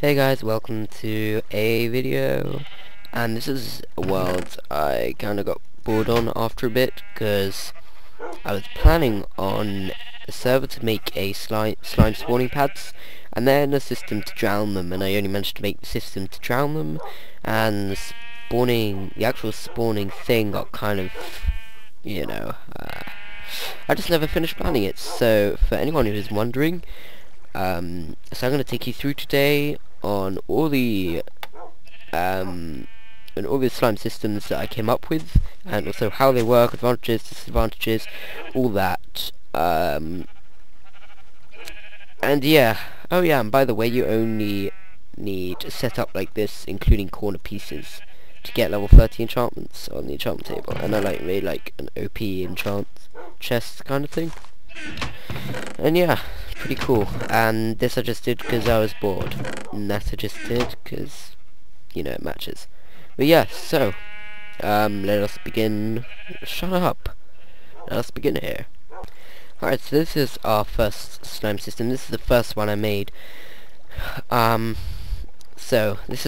Hey guys, welcome to a video, and this is a world I kinda got bored on after a bit, because I was planning on a server to make a slime spawning pads, and then a system to drown them, and I only managed to make the system to drown them, and the actual spawning thing got kind of, I just never finished planning it. So for anyone who is wondering, so I'm going to take you through today on all the slime systems that I came up with, and also how they work, advantages, disadvantages, all that. And yeah, oh yeah, and by the way, you only need a setup like this, including corner pieces, to get level 30 enchantments on the enchantment table. And I really like an OP enchant chest kind of thing. And yeah, pretty cool. And this I just did because I was bored, and that I just did because, it matches. But yeah, so let us begin. Shut up. Let us begin here. Alright, so this is our first slime system. This is the first one I made. So this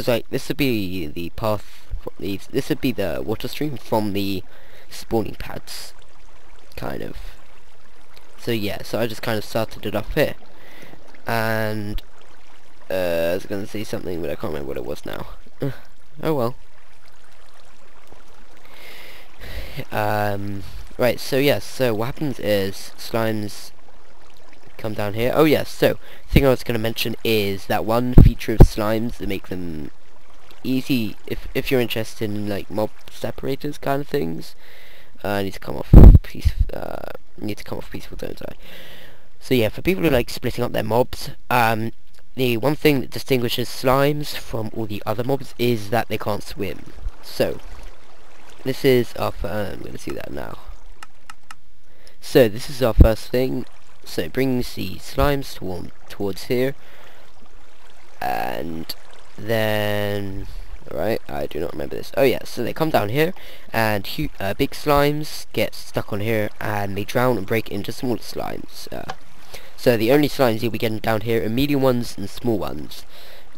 would be the path. This would be the water stream from the spawning pads, kind of. So yeah, so I just kind of started it up here, and I was going to say something, but I can't remember what it was now. Oh well. Right, so yes, so what happens is slimes come down here. Oh yes, so the thing I was going to mention is that one feature of slimes that make them easy, if you're interested in like mob separators kind of things. I need to come off peaceful, don't I? So yeah, for people who like splitting up their mobs, the one thing that distinguishes slimes from all the other mobs is that they can't swim. So this is our I'm going to see that now. So this is our first thing. So it brings the slimes towards here, and then right, I do not remember this. Oh yeah, so they come down here, and big slimes get stuck on here, and they drown and break into smaller slimes. So the only slimes you'll be getting down here are medium ones and small ones.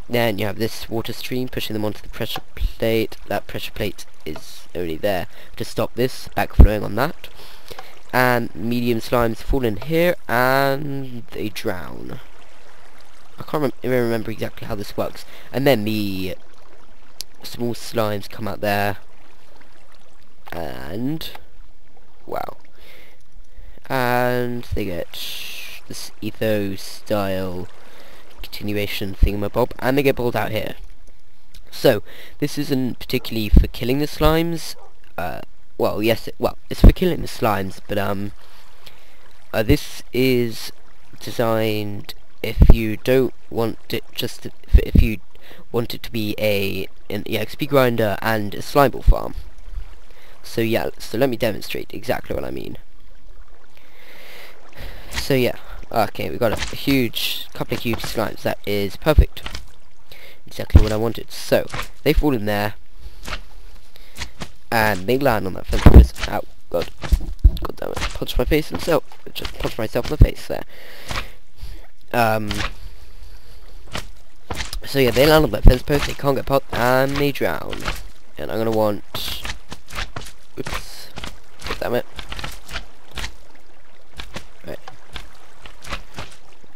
Then you have this water stream pushing them onto the pressure plate. That pressure plate is only there to stop this backflowing on that. And medium slimes fall in here, and they drown. I can't even remember exactly how this works. And then the small slimes come out there, and wow, and they get this ethos style continuation thingamabob, and they get pulled out here. So this isn't particularly for killing the slimes. Well, yes, it's for killing the slimes, but this is designed if you don't want it if you want it to be an EXP grinder and a slimeball farm. So yeah, so let me demonstrate exactly what I mean. So yeah, okay, we've got a couple of huge slimes. That is perfect. Exactly what I wanted. So they fall in there, and they land on that fence. Ow, God damn it! Punched my face, and so just punched myself in the face there. So yeah, they land on that fence post, they can't get past, and they drown. And I'm gonna want... Oops. God damn it. Right.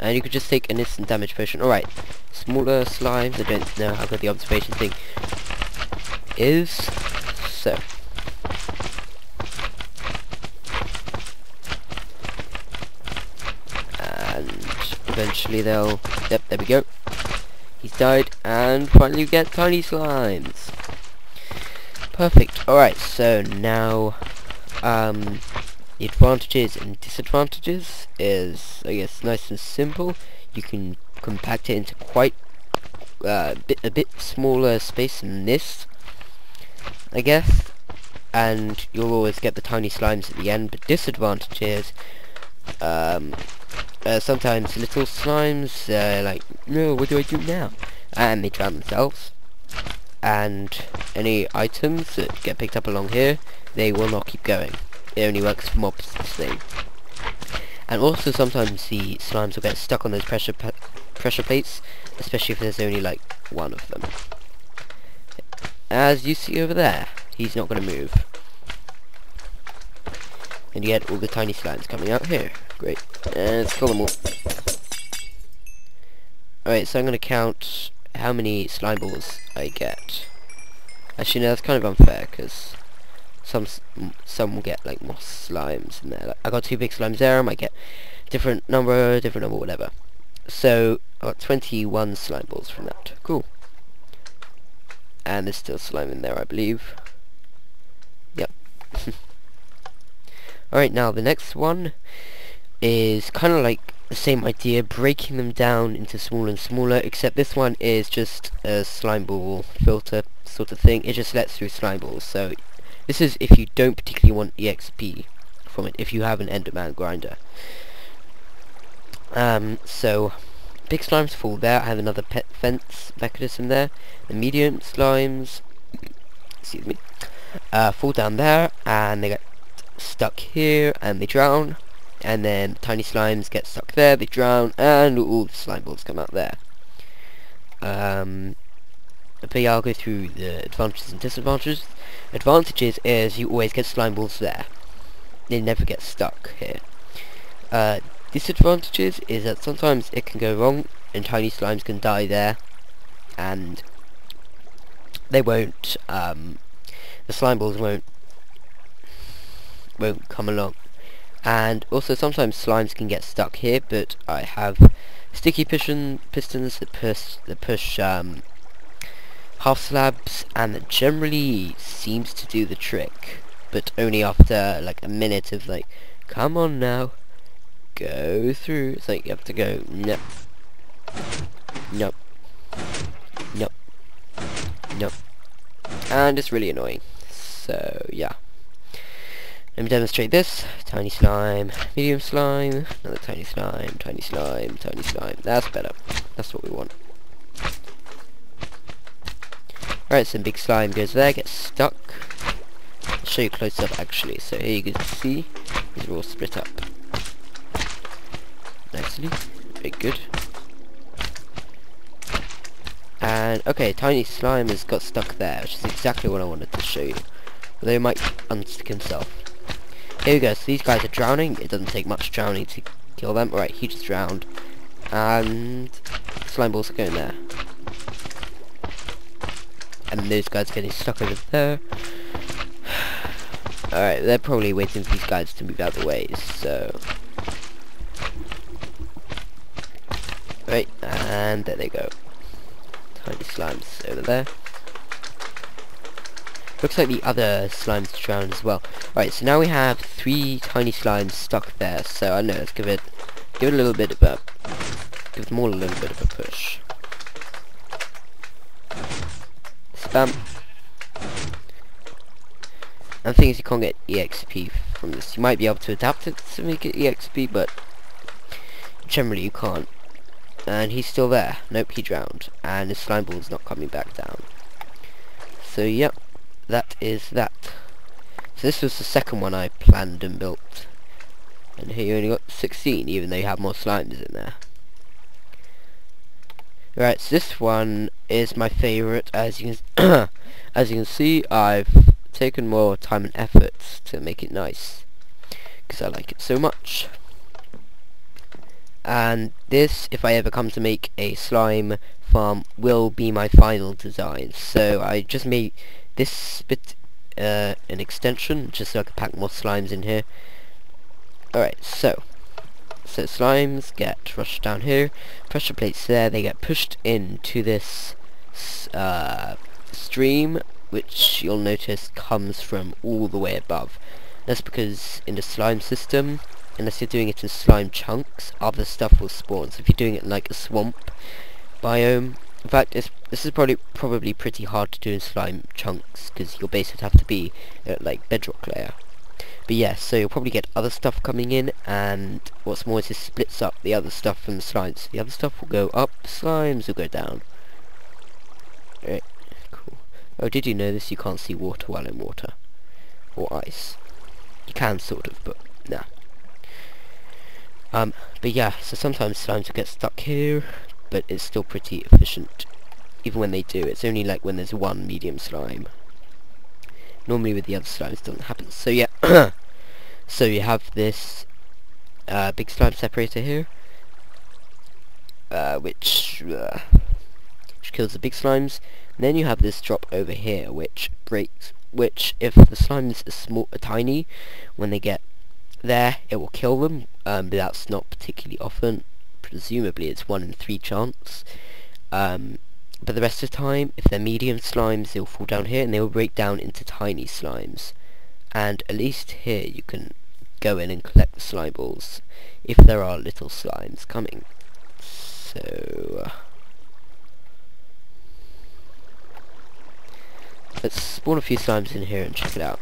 And you could just take an instant damage potion. Alright. Smaller slimes, I don't know how good the observation thing is. So. And eventually they'll... Yep, there we go. He's died, and finally we get tiny slimes. Perfect. Alright, so now the advantages and disadvantages is, I guess, nice and simple. You can compact it into quite a bit smaller space than this, I guess, and you'll always get the tiny slimes at the end. But disadvantages, sometimes little slimes like, no, what do I do now? And they drown themselves. And any items that get picked up along here, they will not keep going. It only works for mobs, this thing. And also sometimes the slimes will get stuck on those pressure plates, especially if there's only like one of them. As you see over there, he's not going to move. And you get all the tiny slimes coming out here. Great. And let's kill them all. Alright, so I'm going to count how many slime balls I get. Actually, no, that's kind of unfair, because some will get like more slimes in there. Like, I got 2 big slimes there, I might get different number, whatever. So I got 21 slime balls from that. Cool. And there's still slime in there, I believe. Yep. Alright, now the next one is kind of like the same idea, breaking them down into smaller and smaller, except this one is just a slime ball filter sort of thing. It just lets through slime balls. So this is if you don't particularly want EXP from it, if you have an Enderman grinder. So big slimes fall there. I have another pet fence mechanism there. The medium slimes, excuse me, fall down there, and they get stuck here and they drown. And then tiny slimes get stuck there, they drown, and all the slime balls come out there. But yeah, I'll go through the advantages and disadvantages. Advantages is you always get slime balls there. They never get stuck here. Disadvantages is that sometimes it can go wrong and tiny slimes can die there, and they won't, the slime balls won't come along. And also sometimes slimes can get stuck here, but I have sticky pistons that push half slabs, and that generally seems to do the trick, but only after like a minute of like, come on now, go through. It's like you have to go nope, nope, nope, nope, and it's really annoying. So yeah. Let me demonstrate this. Tiny slime, medium slime, another tiny slime, tiny slime, tiny slime. That's better. That's what we want. Alright, some big slime goes there, gets stuck. I'll show you close up actually. So here you can see, these are all split up nicely. Very good. And okay, tiny slime has got stuck there, which is exactly what I wanted to show you. Although he might unstick himself. Here we go, so these guys are drowning. It doesn't take much drowning to kill them. Alright, he just drowned. And slime balls are going there. And those guys are getting stuck over there. Alright, they're probably waiting for these guys to move out of the way, so... Right, and there they go. Tiny slimes over there. Looks like the other slimes drowned as well. Alright, so now we have 3 tiny slimes stuck there, so I don't know, let's give it a little bit of a, give them all a little bit of a push. Spam. And the thing is, you can't get EXP from this. You might be able to adapt it to make it EXP, but generally you can't. And he's still there. Nope, he drowned. And his slime ball's not coming back down. So yep. That is that. So this was the second one I planned and built. And here you only got 16, even though you have more slimes in there. Right, so this one is my favourite. As you can as you can see, I've taken more time and effort to make it nice, because I like it so much. And this, if I ever come to make a slime farm, will be my final design. So I just made this bit an extension, just so I can pack more slimes in here. Alright, so slimes get rushed down here, pressure plates there, they get pushed into this stream, which you'll notice comes from all the way above. That's because in the slime system, unless you're doing it in slime chunks, other stuff will spawn. So if you're doing it in like a swamp biome, in fact, this is probably pretty hard to do in slime chunks, because your base would have to be like bedrock layer. But yeah, so you'll probably get other stuff coming in, and what's more is this splits up the other stuff from the slimes. The other stuff will go up, slimes will go down. Alright, cool. Oh, did you know this? You can't see water while in water. Or ice. You can sort of, but nah. But yeah, so sometimes slimes will get stuck here, but it's still pretty efficient. Even when they do, it's only like when there's one medium slime. Normally with the other slimes it doesn't happen. So yeah, so you have this big slime separator here, which kills the big slimes. And then you have this drop over here, which breaks. Which, if the slimes are tiny, when they get there, it will kill them. But that's not particularly often. Presumably, it's 1 in 3 chance. But the rest of the time, if they're medium slimes, they'll fall down here and they will break down into tiny slimes. And at least here, you can go in and collect the slime balls if there are little slimes coming. So let's spawn a few slimes in here and check it out.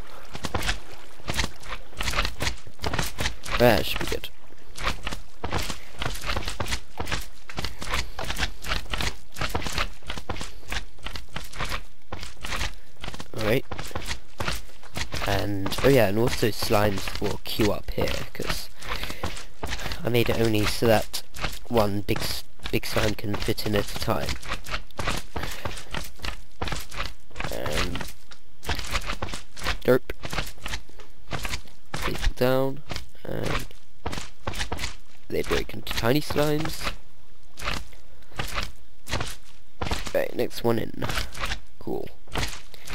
That should be good. Alright. And, oh yeah, and also slimes will queue up here, because I made it only so that one big slime can fit in at a time. Derp. Place it down, and they break into tiny slimes. Right, next one in. Cool.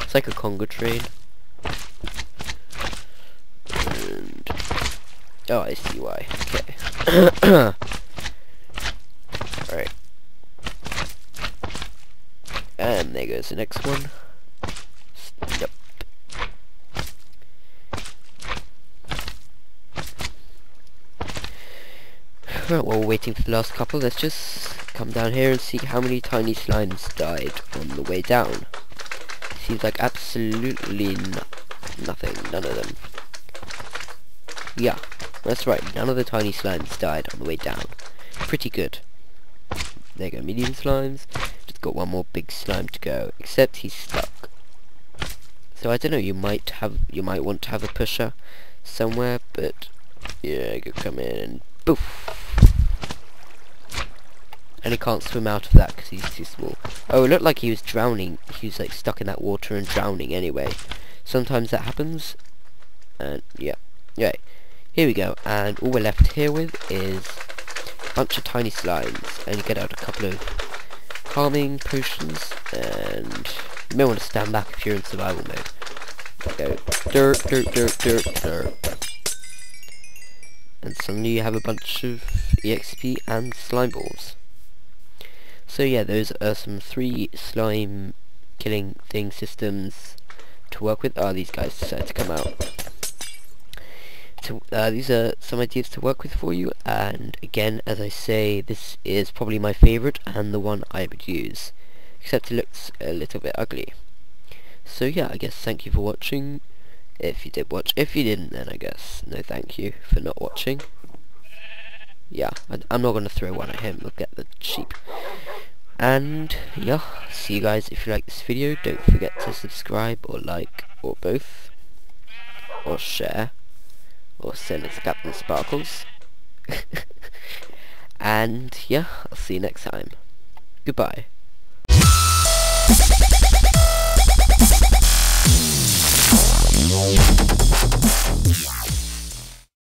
It's like a Conga train. And oh, I see why. Okay. Alright. And there goes the next one. Yep. Right, while we're waiting for the last couple, let's just come down here and see how many tiny slimes died on the way down. Seems like absolutely nothing, none of them. Yeah, that's right, none of the tiny slimes died on the way down. Pretty good. There you go, medium slimes. Just got one more big slime to go, except he's stuck. So I don't know, you might want to have a pusher somewhere, but yeah, go come in and poof. And he can't swim out of that because he's too small. Oh, it looked like he was drowning. He was like stuck in that water and drowning anyway. Sometimes that happens. And yeah. Right. Here we go. And all we're left here with is a bunch of tiny slimes. And you get out a couple of calming potions. And you may want to stand back if you're in survival mode. There we go. Dirt. And suddenly you have a bunch of EXP and slime balls. So yeah, those are some 3 slime killing thing systems to work with. Oh, these guys decided to come out. So these are some ideas to work with for you, and again, as I say, this is probably my favourite and the one I would use, except it looks a little bit ugly. So yeah, I guess thank you for watching, if you did watch. If you didn't, then I guess no thank you for not watching. Yeah, I'm not going to throw one at him, look at the sheep. And yeah, see you guys if you like this video. Don't forget to subscribe or like, or both, or share, or send it to Captain Sparkles. And yeah, I'll see you next time. Goodbye.